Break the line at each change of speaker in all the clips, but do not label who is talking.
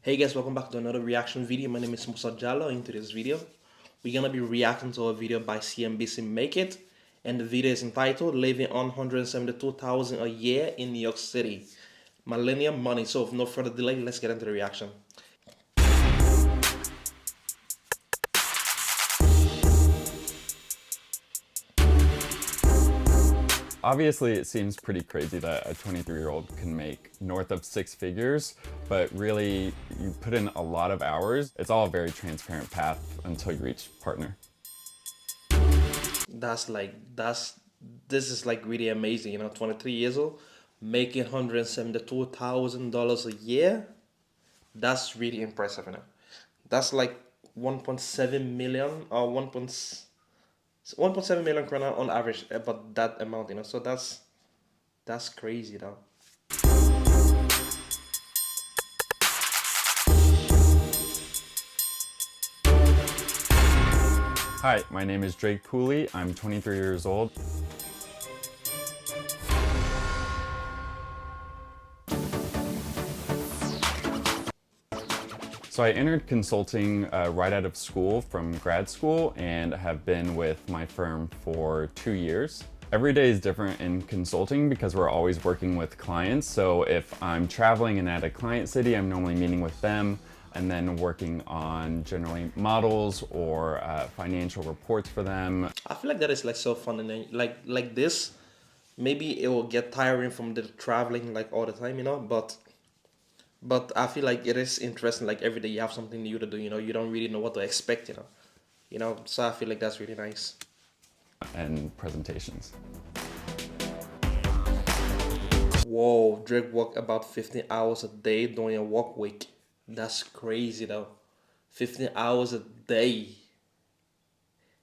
Hey guys, welcome back to another reaction video. My name is Musa Jallo. In today's video, we're gonna be reacting to a video by CNBC Make It, and the video is entitled "Living on 172,000 a year in New York City, Millennial Money." So, with no further delay, let's get into the reaction.
Obviously, it seems pretty crazy that a 23-year-old can make north of six figures, but really, you put in a lot of hours. It's all a very transparent path until you reach partner.
This is like really amazing. 23 years old, making $172,000 a year. That's really impressive. That's like 1.7 million or 1.7 million krona on average, about that amount. So that's crazy though.
Hi, my name is Drake Cooley. I'm 23 years old. So I entered consulting right out of school from grad school and have been with my firm for 2 years. Every day is different in consulting because we're always working with clients. So if I'm traveling and at a client city, I'm normally meeting with them and then working on generally models or financial reports for them.
I feel like that is like so fun, and then like this, maybe it will get tiring from the traveling like all the time. But I feel like it is interesting. Like every day you have something new to do. You don't really know what to expect. So I feel like that's really nice.
And presentations.
Whoa, Drake work about 15 hours a day during a work week. That's crazy though. 15 hours a day.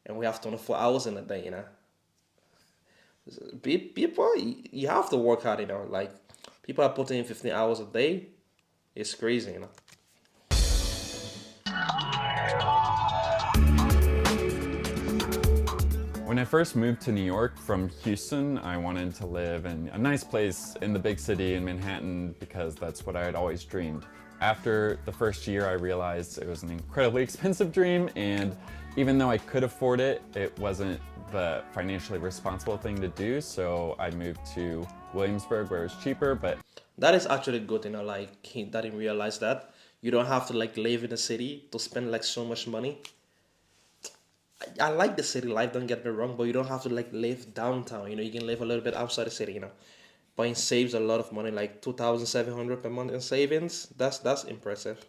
And we have 24 hours in a day. People, you have to work hard. Like, people are putting in 15 hours a day. It's crazy.
When I first moved to New York from Houston, I wanted to live in a nice place in the big city in Manhattan because that's what I had always dreamed. After the first year, I realized it was an incredibly expensive dream, and even though I could afford it, it wasn't the financially responsible thing to do, so I moved to Williamsburg where it was cheaper, but
That is actually good. Like, he didn't realize that. You don't have to like live in the city to spend like so much money. I like the city life, don't get me wrong, but you don't have to like live downtown. You can live a little bit outside the city. But it saves a lot of money, like 2,700 per month in savings. That's impressive.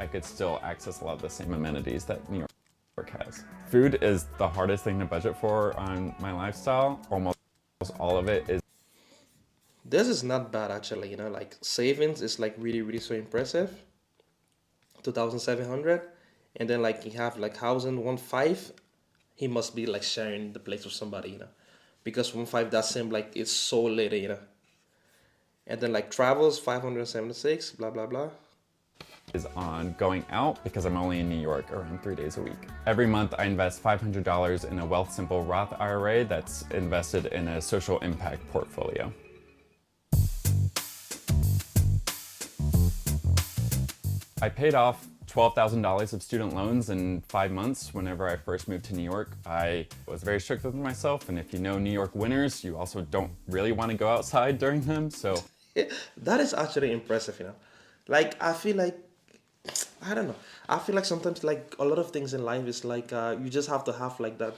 I could still access a lot of the same amenities that New York has. Food is the hardest thing to budget for on my lifestyle. Almost all of it is.
This is not bad actually. Like savings is like really really so impressive. 2,700, and then like you have like housing 1.5. He must be like sharing the place with somebody. Because 1.5 that seems like it's so little. And then like travels 576, blah blah blah.
Is on going out because I'm only in New York around 3 days a week. Every month I invest $500 in a Wealthsimple Roth IRA that's invested in a social impact portfolio. I paid off $12,000 of student loans in 5 months whenever I first moved to New York. I was very strict with myself, and if you know New York winters, you also don't really want to go outside during them, so.
That is actually impressive. Like, I feel like, I don't know. I feel like sometimes like a lot of things in life is like you just have to have like that,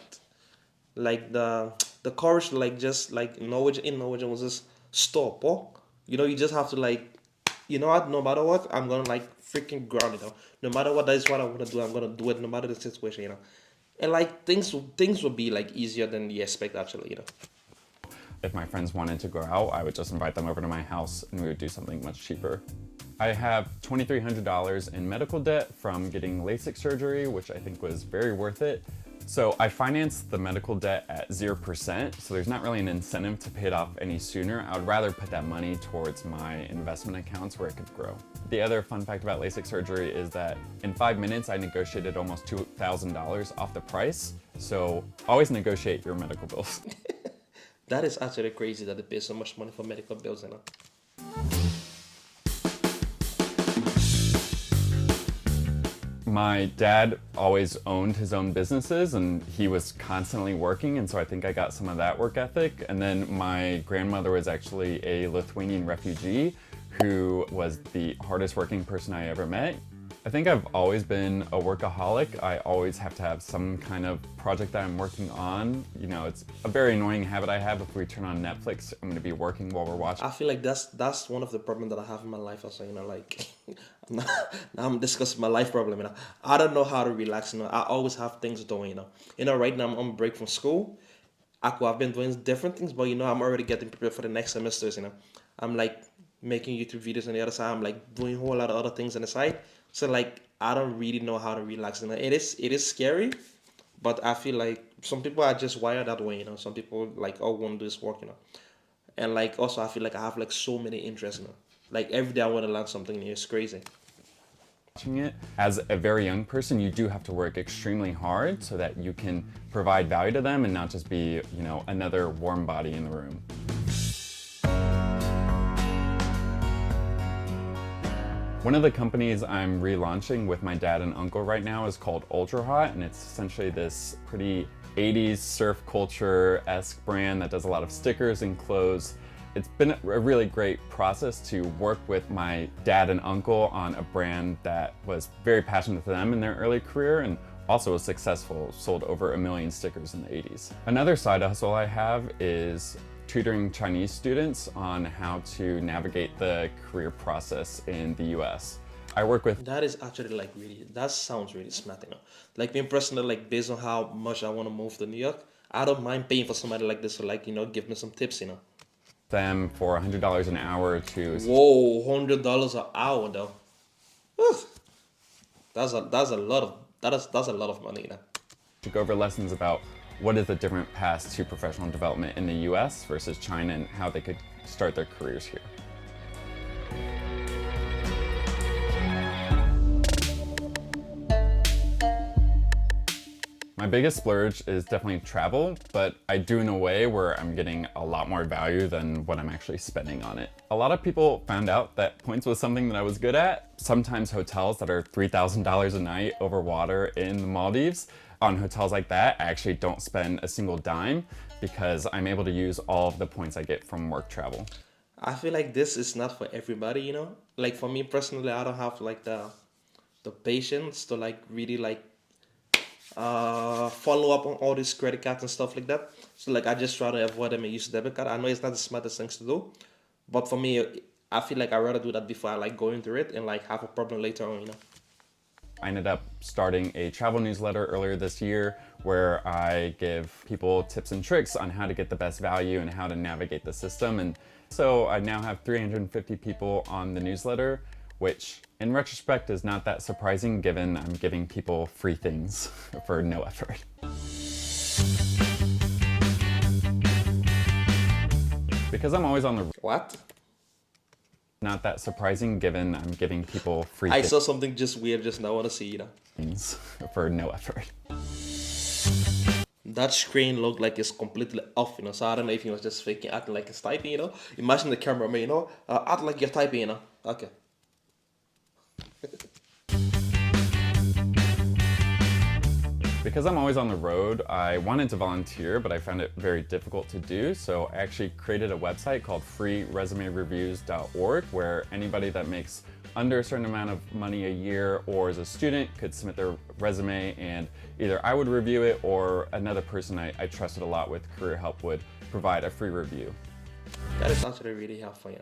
like the courage to like just like knowledge was just stop. You just have to like, what? No matter what, I'm gonna like freaking ground. No matter what, that is what I want to do. I'm gonna do it no matter the situation. And like things will be like easier than you expect actually.
If my friends wanted to go out, I would just invite them over to my house and we would do something much cheaper. I have $2,300 in medical debt from getting LASIK surgery, which I think was very worth it. So I financed the medical debt at 0%, so there's not really an incentive to pay it off any sooner. I would rather put that money towards my investment accounts where it could grow. The other fun fact about LASIK surgery is that in 5 minutes, I negotiated almost $2,000 off the price. So always negotiate your medical bills.
That is actually crazy that they pay so much money for medical bills.
My dad always owned his own businesses and he was constantly working, and so I think I got some of that work ethic. And then my grandmother was actually a Lithuanian refugee who was the hardest working person I ever met. I think I've always been a workaholic. I always have to have some kind of project that I'm working on. You know, it's a very annoying habit I have. If we turn on Netflix, I'm going to be working while we're watching.
I feel like that's one of the problems that I have in my life. Also, like now I'm discussing my life problem. I don't know how to relax. I always have things doing. Right now I'm on break from school. I've been doing different things, but I'm already getting prepared for the next semesters. I'm like making YouTube videos on the other side. I'm like doing a whole lot of other things on the side. So like I don't really know how to relax. It is scary, but I feel like some people are just wired that way. Some people like all want to do is work. And like also I feel like I have like so many interests. Like every day I want to learn something new. It's crazy.
Watching it. As a very young person, you do have to work extremely hard so that you can provide value to them and not just be, another warm body in the room. One of the companies I'm relaunching with my dad and uncle right now is called Ultra Hot, and it's essentially this pretty 80s surf culture-esque brand that does a lot of stickers and clothes. It's been a really great process to work with my dad and uncle on a brand that was very passionate to them in their early career and also was successful, sold over 1 million stickers in the 80s. Another side hustle I have is tutoring Chinese students on how to navigate the career process in the US. I work with
That is actually that sounds really smart. Like me personally, like based on how much I want to move to New York, I don't mind paying for somebody like this to give me some tips.
them for $100 an hour to
Whoa, $100 an hour though. Whew. That's a lot of money.
go over lessons about what is the different paths to professional development in the US versus China and how they could start their careers here. My biggest splurge is definitely travel, but I do in a way where I'm getting a lot more value than what I'm actually spending on it. A lot of people found out that points was something that I was good at. Sometimes hotels that are $3,000 a night over water in the Maldives, on hotels like that, I actually don't spend a single dime because I'm able to use all of the points I get from work travel.
I feel like this is not for everybody. Like for me personally, I don't have like the patience to like really like follow up on all these credit cards and stuff like that. So like I just try to avoid them and use debit card. I know it's not the smartest things to do, but for me, I feel like I'd rather do that before I like go into it and like have a problem later on.
I ended up starting a travel newsletter earlier this year where I give people tips and tricks on how to get the best value and how to navigate the system. And so I now have 350 people on the newsletter, which in retrospect is not that surprising given I'm giving people free things for no effort. Because I'm always on the
What?
not that surprising given I'm giving people free
I saw something just weird just now. I want to see.
things for no effort.
That screen looked like it's completely off. So I don't know if he was just faking, acting like it's typing. Imagine the cameraman, act like you're typing. Okay.
Because I'm always on the road, I wanted to volunteer, but I found it very difficult to do. So I actually created a website called freeresumereviews.org where anybody that makes under a certain amount of money a year or as a student could submit their resume, and either I would review it or another person I trusted a lot with career help would provide a free review.
That is actually really helpful.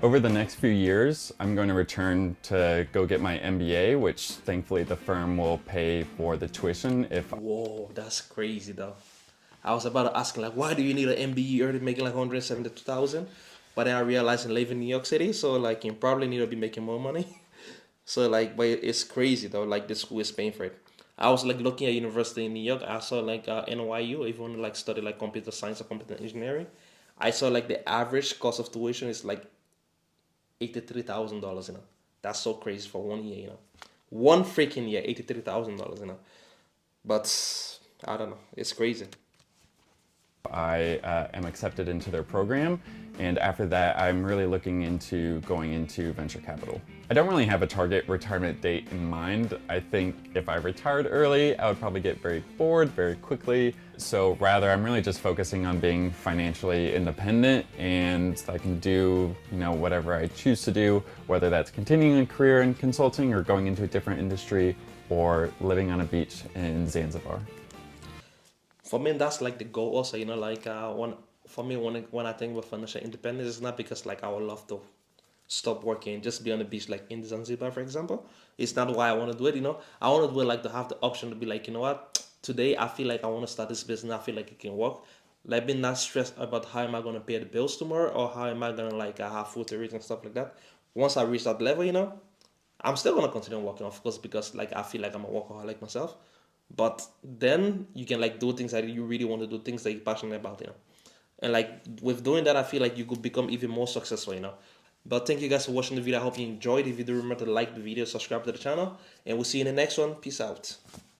Over the next few years, I'm going to return to go get my MBA, which thankfully the firm will pay for the tuition if
Whoa, that's crazy though. I was about to ask like, why do you need an MBA? You're already making like 172,000, but then I realized I live in New York City, so like you probably need to be making more money. So like, but it's crazy though. Like the school is paying for it. I was like looking at university in New York. I saw like NYU. If you want to like study like computer science or computer engineering, I saw like the average cost of tuition is like $83,000. That's so crazy for 1 year. One freaking year, $83,000. But I don't know. It's crazy.
I am accepted into their program, and after that I'm really looking into going into venture capital. I don't really have a target retirement date in mind. I think if I retired early, I would probably get very bored very quickly. So rather, I'm really just focusing on being financially independent, and I can do, whatever I choose to do, whether that's continuing a career in consulting or going into a different industry or living on a beach in Zanzibar.
For me, that's like the goal also, like for me, when I think about financial independence, it's not because like I would love to stop working, just be on the beach like in Zanzibar, for example. It's not why I want to do it. I want to do it like to have the option to be like, you know what, today I feel like I want to start this business. I feel like it can work. Like being not stressed about how am I gonna pay the bills tomorrow or how am I gonna like have food to eat and stuff like that. Once I reach that level, I'm still gonna continue working, of course, because like I feel like I'm a workaholic myself. But then you can like do things that you really want to do, things that you're passionate about, And like with doing that, I feel like you could become even more successful. But thank you guys for watching the video. I hope you enjoyed. If you do, remember to like the video, subscribe to the channel, and we'll see you in the next one. Peace out.